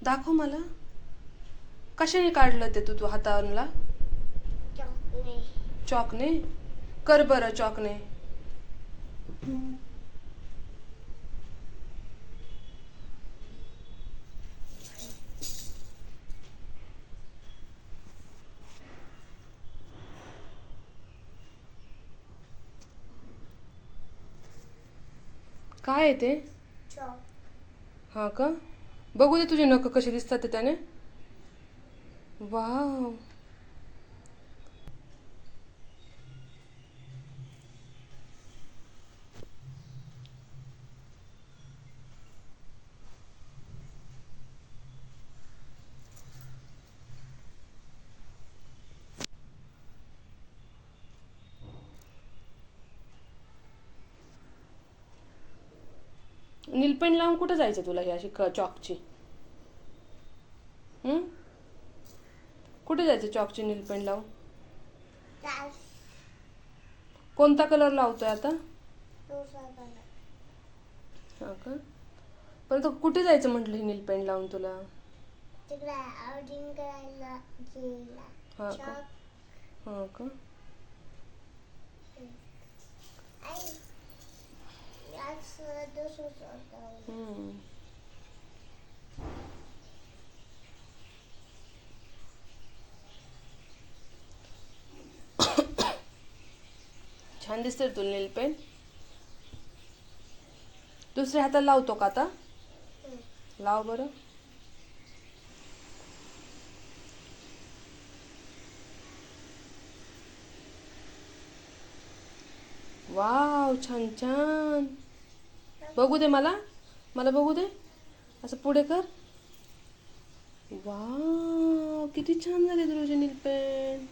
दाखव मला. कशाने काढलं ते तू हाताला? चॉकने. कर बरं चॉकने. काय आहे ते? हा का? बघू दे तुझे नख कसे दिसतात ते त्याने. वाव. नीलपेंट लावून कुठं जायचं तुला ही अशी चॉकची? कुठे जायचं चॉकची नीलपेंट लावून? कोणता कलर लावतोय आता? हा का? पण तो कुठे जायचं म्हटलं ही नीलपेंट लावून तुला? हा का? हा का? छान दिसते तुला नीलपेंट. दुसऱ्या हाताला लावतो का आता? लाव बरं. वाव, छान छान. बघू दे मला. मला बघू दे. असं पुढे कर. वाव, किती छान झाले तुझे नीलपेंट.